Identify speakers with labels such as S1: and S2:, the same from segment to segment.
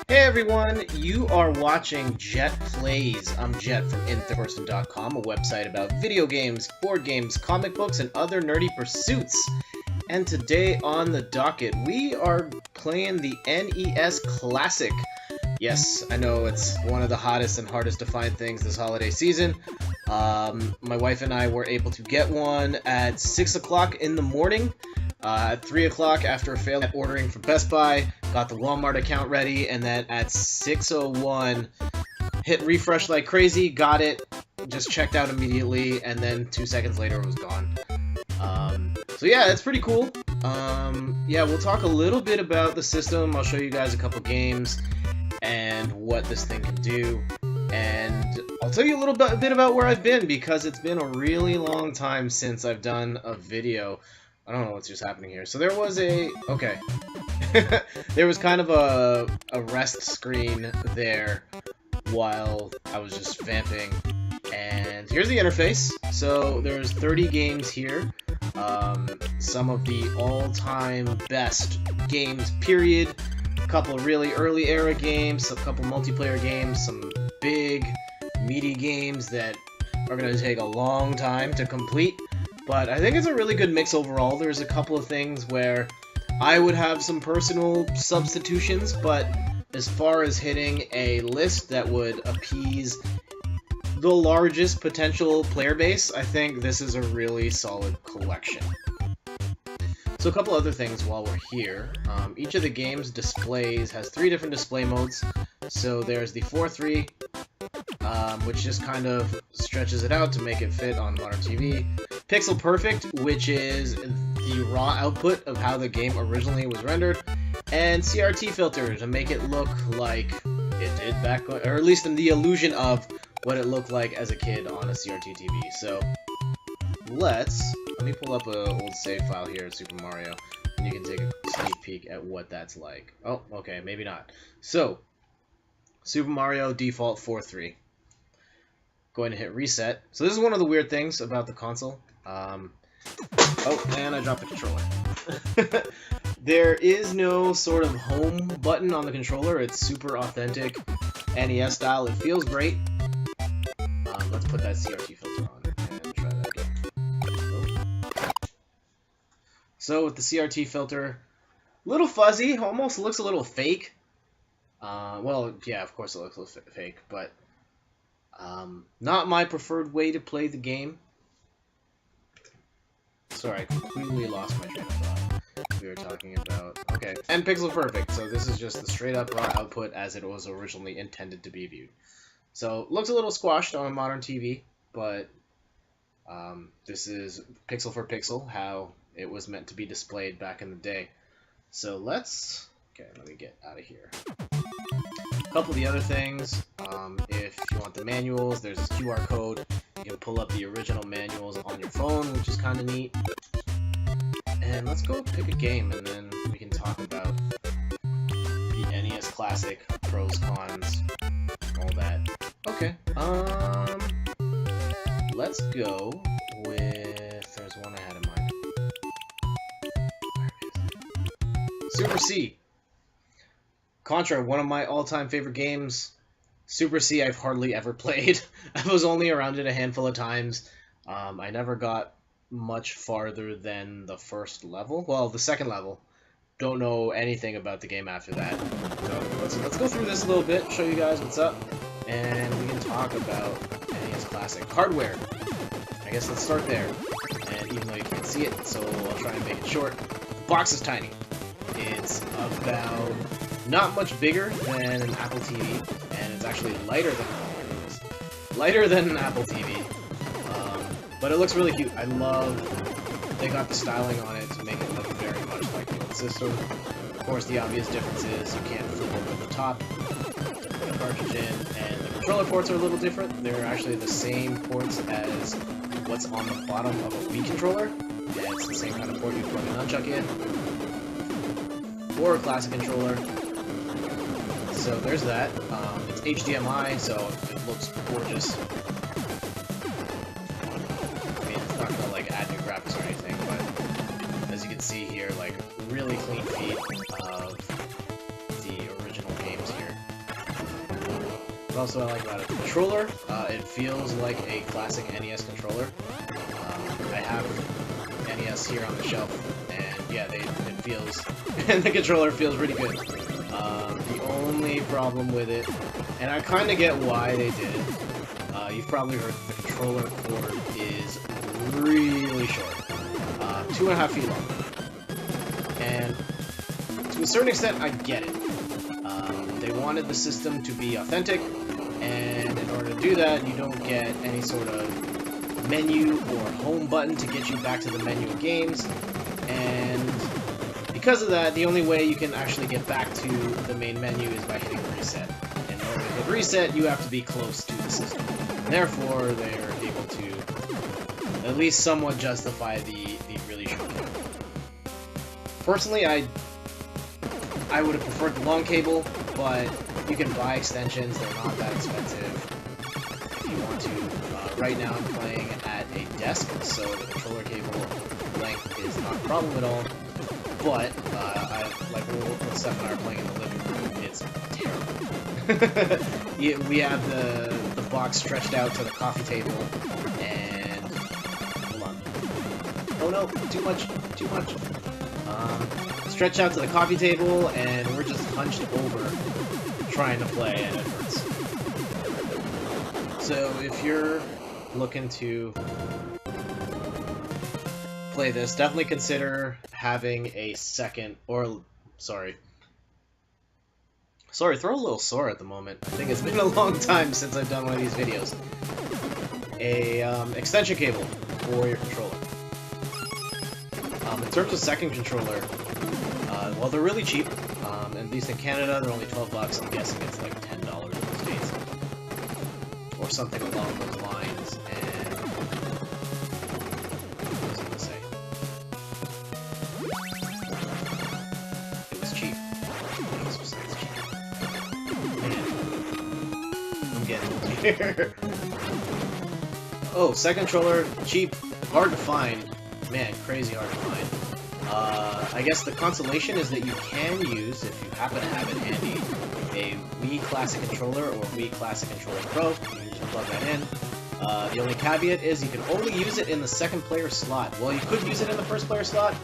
S1: Hey everyone, you are watching Jett Plays. I'm Jett from InThirdPerson.com, a website about video games, board games, comic books, and other nerdy pursuits. And today on the docket, we are playing the NES Classic. Yes, I know it's one of the hottest and hardest to find things this holiday season. My wife and I were able to get one at 6 o'clock in the morning. At 3 o'clock, after a failed ordering from Best Buy, got the Walmart account ready, and then at 6:01, hit refresh like crazy, got it, just checked out immediately, and then 2 seconds later it was gone. So yeah, that's pretty cool. Yeah, we'll talk a little bit about the system. I'll show you guys a couple games and what this thing can do. And I'll tell you a little bit about where I've been, because it's been a really long time since I've done a video. I don't know what's just happening here. So there was okay. There was kind of a rest screen there while I was just vamping. And here's the interface. So there's 30 games here. Some of the all-time best games, period. A couple really early era games, a couple multiplayer games, some big, meaty games that are going to take a long time to complete. But I think it's a really good mix overall. There's a couple of things where I would have some personal substitutions, but as far as hitting a list that would appease the largest potential player base, I think this is a really solid collection. So a couple other things while we're here. Each of the game's displays has 3 different display modes. So there's the 4:3, which just kind of stretches it out to make it fit on modern TV. Pixel Perfect, which is the raw output of how the game originally was rendered, and CRT Filter to make it look like it did back, or at least in the illusion of what it looked like as a kid on a CRT TV. So let me pull up an old save file here at Super Mario, and you can take a sneak peek at what that's like. Oh, okay, maybe not. So Super Mario default 4:3. Going to hit reset. So this is one of the weird things about the console. Oh, and I dropped the controller. There is no sort of home button on the controller. It's super authentic NES style. It feels great. Let's put that CRT filter on and try that again. Oh. So with the CRT filter, little fuzzy, almost looks a little fake. Well, yeah, of course it looks a little fake, but not my preferred way to play the game. Sorry, I completely lost my train of thought. We were talking about... Okay, and Pixel Perfect, so this is just the straight-up raw output as it was originally intended to be viewed. So, looks a little squashed on a modern TV, but this is pixel for pixel, how it was meant to be displayed back in the day. So let's... Okay, let me get out of here. A couple of the other things, if you want the manuals, there's this QR code. You can pull up the original manuals on your phone, which is kind of neat. And let's go pick a game, and then we can talk about the NES Classic, pros, cons, all that. Okay, let's go with... There's one I had in mind. Where is it? Super C. Contra, one of my all-time favorite games. Super C I've hardly ever played. I was only around it a handful of times. I never got much farther than the first level. Well, the second level. Don't know anything about the game after that. So let's go through this a little bit, show you guys what's up, and we can talk about NES Classic. Hardware. I guess let's start there. And even though you can't see it, so I'll try and make it short. The box is tiny. It's about not much bigger than an Apple TV, and it's actually lighter than an Apple TV. But it looks really cute. I love they got the styling on it to make it look very much like the old system. Of course, the obvious difference is you can't flip over the top, put a cartridge in, and the controller ports are a little different. They're actually the same ports as what's on the bottom of a Wii controller, and it's the same kind of port you plug a nunchuck in, or a classic controller. So there's that. It's HDMI, so it looks gorgeous. I mean, it's not gonna like add new graphics or anything, but as you can see here, like really clean feed of the original games here. What else do I like about it? The controller, it feels like a classic NES controller. I have NES here on the shelf, and yeah, it feels, and the controller feels pretty good. The only problem with it, and I kind of get why they did it, you've probably heard the controller cord is really short, 2.5 feet long, and to a certain extent, I get it. They wanted the system to be authentic, and in order to do that, you don't get any sort of menu or home button to get you back to the menu of games, and because of that, the only way you can actually get back to the main menu is by hitting reset. In order to hit reset, you have to be close to the system. And therefore, they're able to at least somewhat justify the really short cable. Personally, I would have preferred the long cable, but you can buy extensions, they're not that expensive if you want to. Right now I'm playing at a desk, so the controller cable length is not a problem at all, but like when Steph and I are playing in the living room, it's terrible. We have the box stretched out to the coffee table, and... hold on. Oh no, too much. Stretched out to the coffee table, and we're just hunched over trying to play, and it hurts. So if you're looking to play this, definitely consider having a second, or sorry, throw a little sore at the moment. I think it's been a long time since I've done one of these videos. A extension cable for your controller. In terms of second controller, well, they're really cheap. At least in Canada, they're only $12. I'm guessing it's like $10 in the States, or something along those lines. And what was I gonna say? It was cheap. What else besides cheap? Man, I'm getting old here. Oh, second controller, cheap, hard to find. Man, crazy hard to find. I guess the consolation is that you can use, if you happen to have it handy, a Wii Classic controller or Wii Classic Controller Pro. You can just plug that in. The only caveat is you can only use it in the second player slot. Well, you could use it in the first player slot,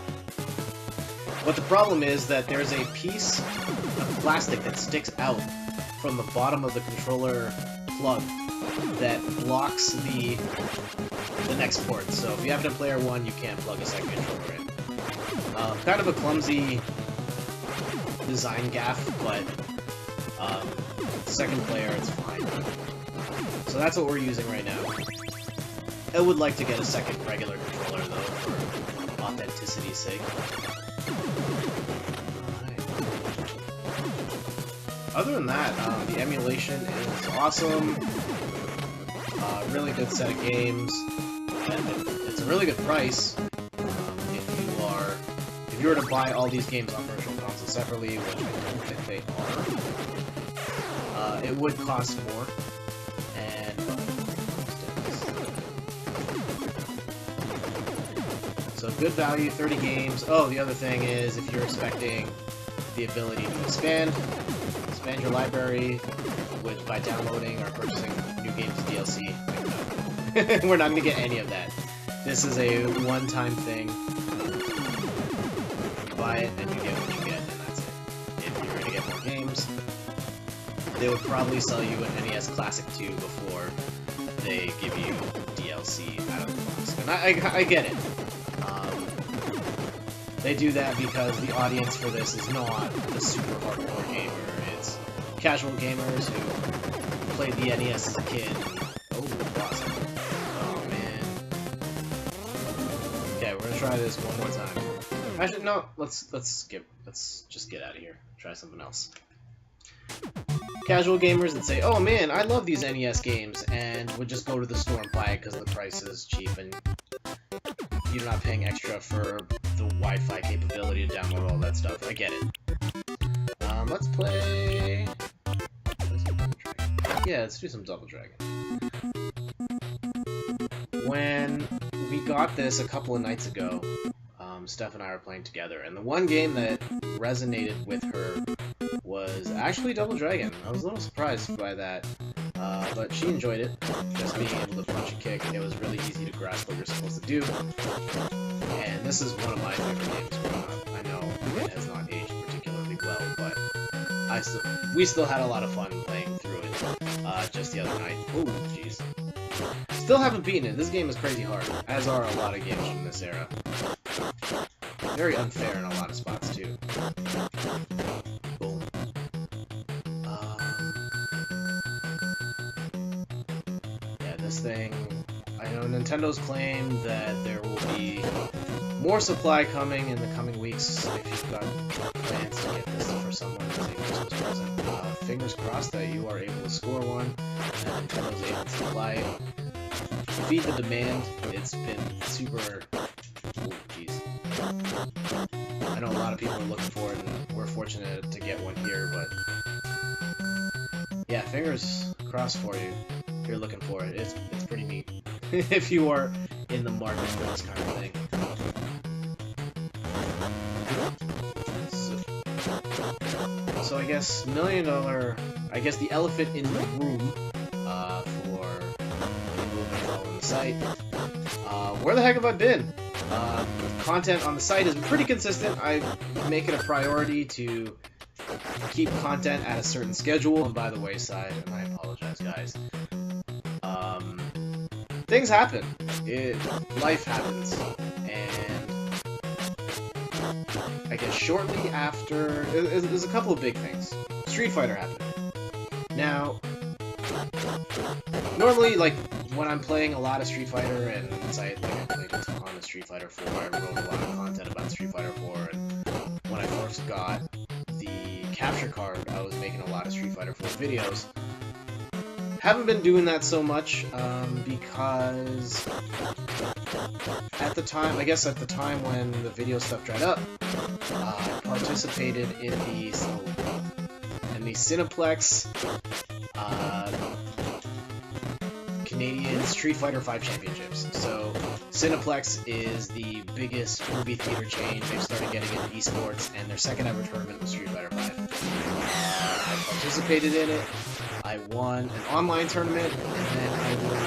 S1: but the problem is that there's a piece of plastic that sticks out from the bottom of the controller plug that blocks the next port. So if you have it in player 1, you can't plug a second controller in. Kind of a clumsy design gaffe, but second player, it's fine. So that's what we're using right now. I would like to get a second regular controller, though, for authenticity's sake. Right. Other than that, the emulation is awesome. Really good set of games, and it's a really good price. If you were to buy all these games on Virtual Console separately, which I don't think they are, it would cost more. And so good value, 30 games. Oh, the other thing is, if you're expecting the ability to expand your library by downloading or purchasing new games DLC, no. We're not going to get any of that. This is a one-time thing. Buy it, and you get what you get, and that's it. If you're going to get more games, they would probably sell you an NES Classic 2 before they give you DLC out of the box. And I get it. They do that because the audience for this is not the super hardcore gamer. It's casual gamers who played the NES as a kid. Oh, awesome. Oh, man. Okay, we're going to try this one more time. Actually, no. Let's just get out of here. Try something else. Casual gamers that say, "Oh man, I love these NES games," and would just go to the store and buy it because the price is cheap and you're not paying extra for the Wi-Fi capability to download all that stuff. I get it. Let's play. Yeah, let's do some Double Dragon. When we got this a couple of nights ago, Steph and I were playing together, and the one game that resonated with her was actually Double Dragon. I was a little surprised by that. But she enjoyed it. Just being able to punch and kick, it was really easy to grasp what you're supposed to do. And this is one of my favorite games growing up. I know it has not aged particularly well, but we still had a lot of fun playing through it just the other night. Ooh, jeez. Still haven't beaten it. This game is crazy hard, as are a lot of games from this era. Very unfair in a lot of spots, too. Boom. Yeah, this thing... I know Nintendo's claimed that there will be more supply coming in the coming weeks if you've got plans to get this for someone as a Christmas present. Fingers crossed that you are able to score one, and Nintendo's able to supply it. Feed the demand. It's been super... Ooh, jeez. I know a lot of people are looking for it, and we're fortunate to get one here, but... Yeah, fingers crossed for you. If you're looking for it. It's pretty neat. If you are in the market for this kind of thing. So I guess I guess the elephant in the room for people who follow the site. Where the heck have I been? Content on the site has been pretty consistent. I make it a priority to keep content at a certain schedule and by the wayside, and I apologize, guys. Things happen. Life happens, and I guess shortly after, there's a couple of big things. Street Fighter happened. Now, normally, like, when I'm playing a lot of Street Fighter, and I played a ton of Street Fighter 4, I wrote a lot of content about Street Fighter 4, and when I first got the capture card, I was making a lot of Street Fighter 4 videos. Haven't been doing that so much, because at the time when the video stuff dried up, I participated in the Cineplex Canadian Street Fighter V Championships. So Cineplex is the biggest movie theater chain. They've started getting into esports, and their second ever tournament was Street Fighter V. I participated in it. I won an online tournament, and then I won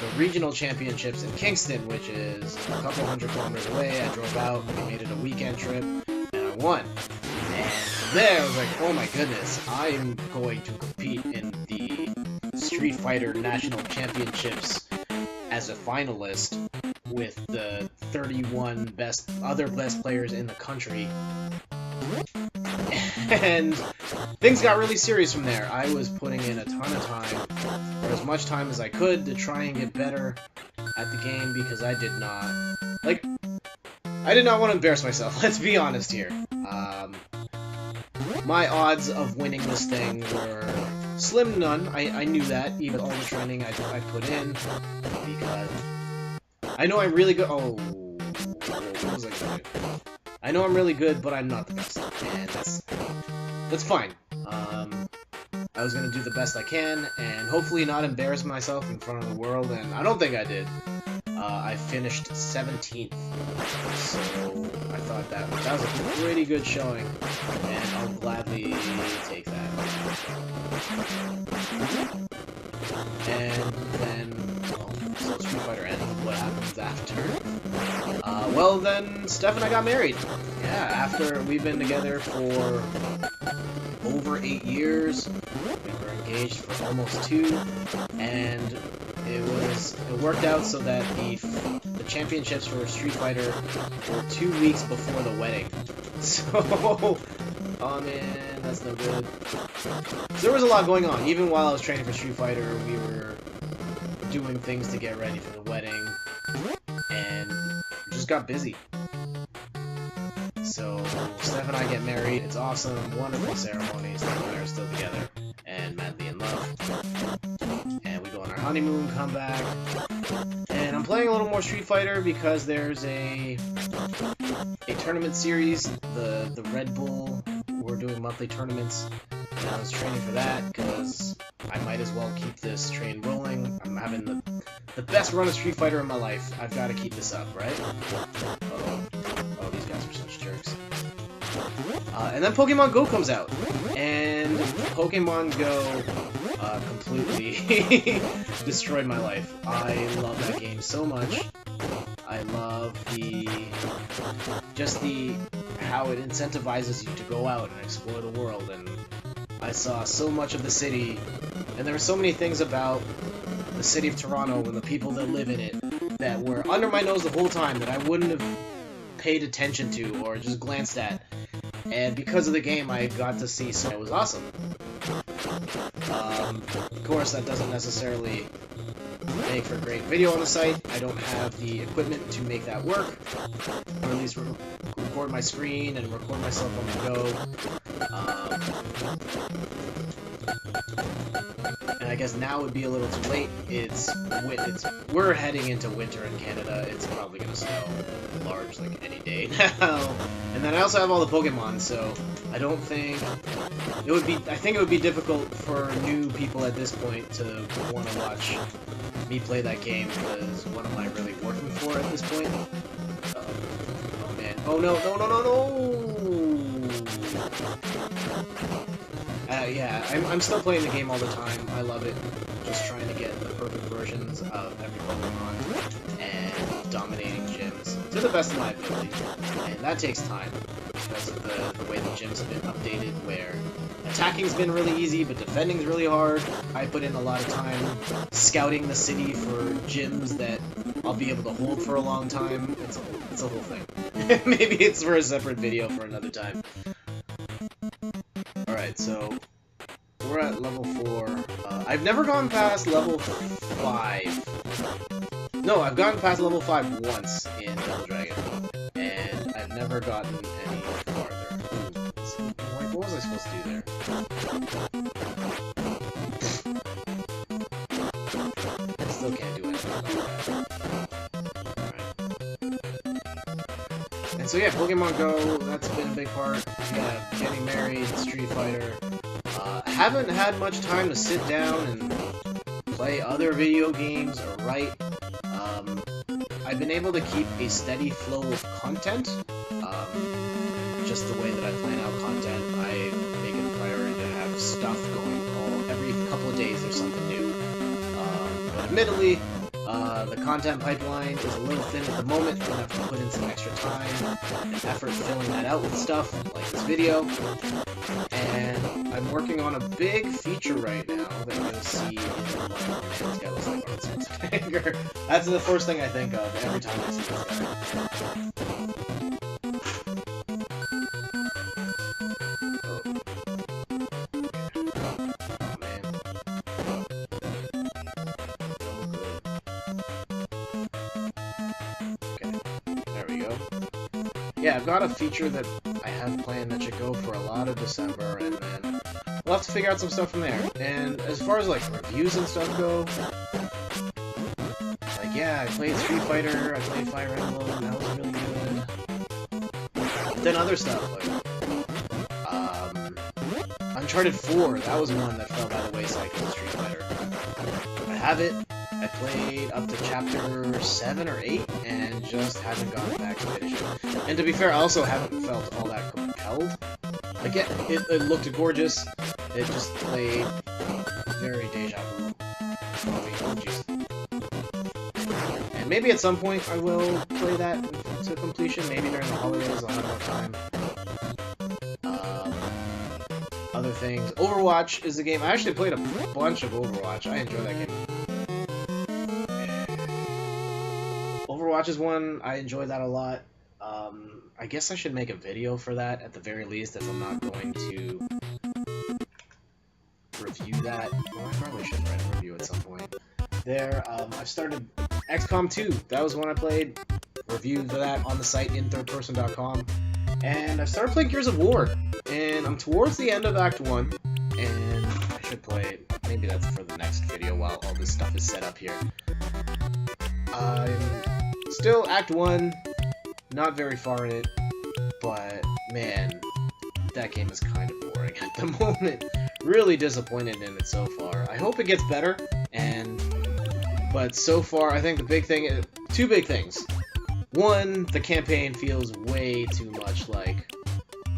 S1: the regional championships in Kingston, which is a couple 100 kilometers away. I drove out, we made it a weekend trip, and I won. And from there, I was like, oh my goodness, I'm going to compete in the Street Fighter National Championships as a finalist with the 31 other best players in the country. And things got really serious from there. I was putting in a ton of time, or as much time as I could, to try and get better at the game, because I did not want to embarrass myself. Let's be honest here. My odds of winning this thing were slim to none. I knew that, even all the training I put in, because I know I'm really good. Oh, what was I gonna do? I know I'm really good, but I'm not the best, and that's fine. I was gonna do the best I can, and hopefully not embarrass myself in front of the world, and I don't think I did. I finished 17th, so I thought that was a pretty good showing, and I'll gladly take that. And then, so Street Fighter ends. What happens after? Well, then Steph and I got married. Yeah, after we've been together for over 8 years. We were engaged for almost 2, and it worked out so that the championships for Street Fighter were 2 weeks before the wedding. So, oh man, that's no good. So there was a lot going on. Even while I was training for Street Fighter, we were doing things to get ready for the wedding, and just got busy. So Steph and I get married. It's awesome, wonderful ceremony. Steph and I are still together and madly in love. And we go on our honeymoon, come back, and I'm playing a little more Street Fighter because there's a tournament series, the Red Bull. We're doing monthly tournaments, and I was training for that because I might as well keep this train rolling. I'm having the best run of Street Fighter in my life. I've got to keep this up, right? Uh-oh. Oh, these guys are such jerks. And then Pokemon Go comes out, and Pokemon Go completely destroyed my life. I love that game so much. I love how it incentivizes you to go out and explore the world, and I saw so much of the city, and there were so many things about the city of Toronto and the people that live in it that were under my nose the whole time that I wouldn't have paid attention to or just glanced at. And because of the game, I got to see, so it was awesome. Of course, that doesn't necessarily make for a great video on the site. I don't have the equipment to make that work, or at least record my screen and record myself on the go. And I guess now would be a little too late. We're heading into winter in Canada. It's probably gonna snow large like any day now. And then I also have all the Pokemon, so I don't think it would be. I think it would be difficult for new people at this point to want to watch me play that game, because what am I really working for at this point? Oh man! Oh no! No! No! No! No! Yeah, I'm still playing the game all the time. I love it. Just trying to get the perfect versions of every Pokemon and dominating gyms to the best of my ability. And that takes time because of the way the gyms have been updated, where attacking's been really easy, but defending's really hard. I put in a lot of time scouting the city for gyms that I'll be able to hold for a long time. It's a whole thing. Maybe it's for a separate video for another time. Alright, so we're at level 4. I've never gone past level 5. No, I've gotten past level 5 once in Double Dragon, and I've never gotten any farther. What was I supposed to do there? I still can't do anything about that. Alright. And so yeah, Pokemon Go, that's been a big part. Yeah, getting married, Street Fighter. Haven't had much time to sit down and play other video games or write. I've been able to keep a steady flow of content. Just the way that I plan out content, I make it a priority to have stuff going every couple of days there's something new. But admittedly, the content pipeline is a little thin at the moment. I'm going to have to put in some extra time and effort filling that out with stuff like this video. And I'm working on a big feature right now that you're going to see in this guy looks like Arnold Schwarzenegger. That's the first thing I think of every time I see this guy. Yeah, I've got a feature that I have planned that should go for a lot of December, and then we'll have to figure out some stuff from there. And as far as like reviews and stuff go, like yeah, I played Street Fighter, I played Fire Emblem, and that was really good. But then other stuff like Uncharted 4, that was one that fell by the wayside because of Street Fighter. I have it. I played up to chapter 7 or 8 and just haven't gotten back to finish it. And to be fair, I also haven't felt all that compelled. Like, it looked gorgeous. It just played very deja vu. Oh, geez. And maybe at some point I will play that to completion. Maybe during the holidays I'll have more time. Other things. Overwatch is the game. I actually played a bunch of Overwatch. I enjoy that game. Overwatch is one, I enjoy that a lot. I guess I should make a video for that at the very least if I'm not going to review that. Well, I probably should write a review at some point. There, I've started XCOM 2. That was one I played. Review for that on the site inthirdperson.com. And I've started playing Gears of War. And I'm towards the end of Act 1. And I should play it. Maybe that's for the next video while all this stuff is set up here. I'm still Act 1, not very far in it, but man, that game is kind of boring at the moment. Really disappointed in it so far. I hope it gets better, but so far I think the big thing is, two big things. One, the campaign feels way too much like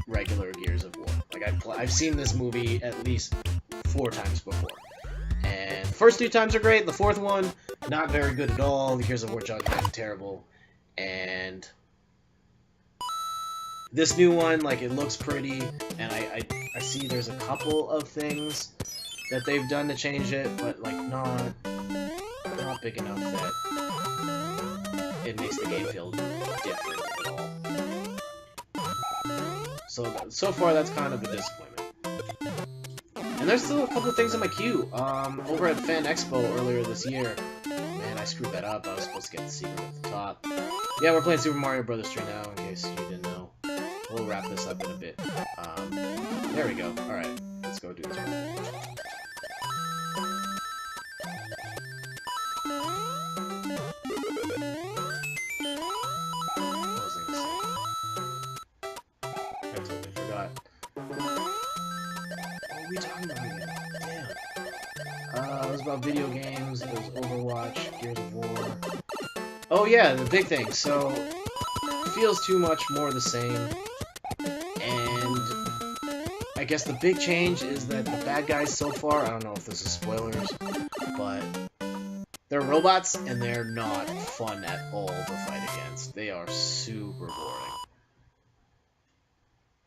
S1: regular Gears of War. Like I've seen this movie at least 4 times before. first 2 times are great, the 4th one, not very good at all. The Gears of War Jug is terrible. And this new one, like, it looks pretty, and I see there's a couple of things that they've done to change it, but, like, not big enough that it makes the game feel different at all. So far, that's kind of a disappointment. And there's still a couple of things in my queue. Over at Fan Expo earlier this year, man, I screwed that up. I was supposed to get the secret at the top. Yeah, we're playing Super Mario Bros. 3 now, in case you didn't know. We'll wrap this up in a bit. There we go. Alright, let's go do this one. What was I gonna say? I totally forgot. What were we talking about again? Damn. It was about video games, it was Overwatch, Gears of War. Oh yeah, the big thing. So, it feels too much more the same. And I guess the big change is that the bad guys so far, I don't know if this is spoilers, but they're robots and they're not fun at all to fight against. They are super boring.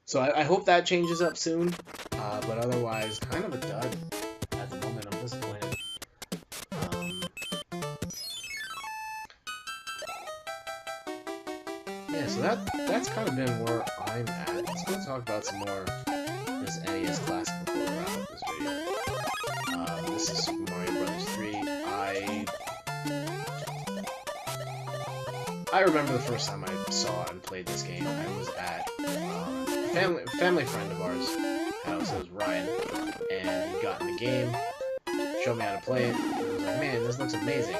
S1: So I hope that changes up soon, but otherwise, kind of a dud at the moment. I'm disappointed. Yeah, so that's kind of been where I'm at. Let's go talk about some more this NES Classic before we wrap up this video. This is Super Mario Bros. 3. I remember the first time I saw and played this game. I was at a family friend of ours' house. It was Ryan, and he got in the game, showed me how to play it, and I was like, man, this looks amazing.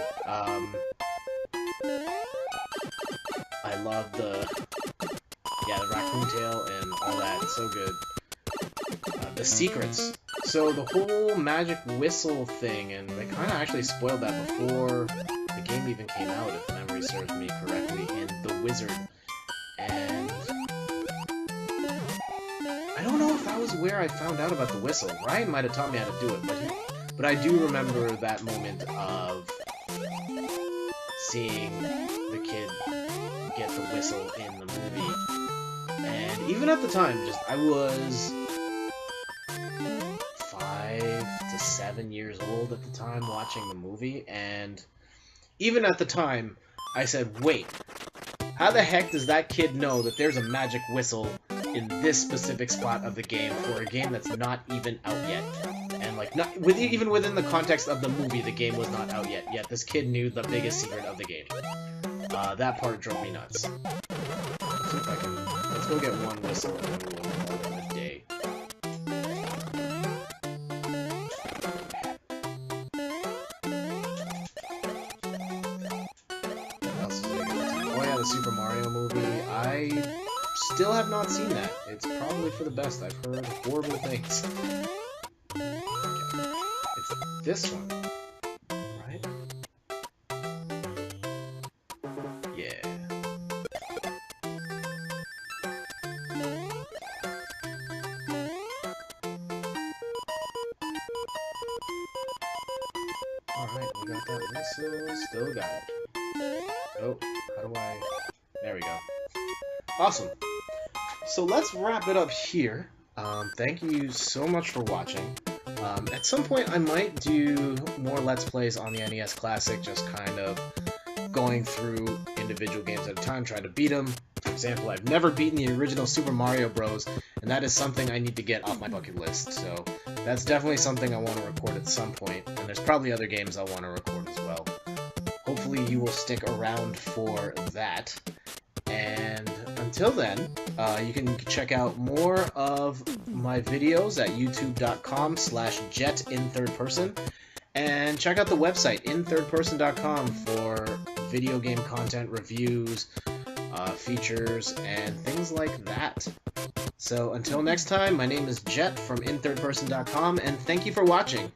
S1: I love the raccoon tail and all that. It's so good. The secrets. So the whole magic whistle thing, and they kind of actually spoiled that before the game even came out, if memory serves me correctly, in The Wizard. And I don't know if that was where I found out about the whistle. Ryan might have taught me how to do it, but I do remember that moment of seeing the kid get the whistle in the movie. And even at the time, I was 5 to 7 years old at the time watching the movie, and even at the time, I said, wait, how the heck does that kid know that there's a magic whistle in this specific spot of the game for a game that's not even out yet? And like, even within the context of the movie, the game was not out yet this kid knew the biggest secret of the game. That part drove me nuts. Let's see if I can... Let's go get one whistle and then we'll call it a day. What else is there? Oh yeah, the Super Mario movie. I still have not seen that. It's probably for the best. I've heard horrible things. Okay. It's this one. Right? Yeah. Alright, we got that whistle. Still got it. Oh, how do I... There we go. Awesome. So let's wrap it up here. Thank you so much for watching. At some point I might do more Let's Plays on the NES Classic, just kind of going through individual games at a time, trying to beat them. For example, I've never beaten the original Super Mario Bros., and that is something I need to get off my bucket list, so that's definitely something I want to record at some point, and there's probably other games I want to record as well. Hopefully you will stick around for that. And until then, you can check out more of my videos at youtube.com/Jett in third person, and check out the website inthirdperson.com for video game content, reviews, features, and things like that. So until next time, my name is Jett from inthirdperson.com, and thank you for watching.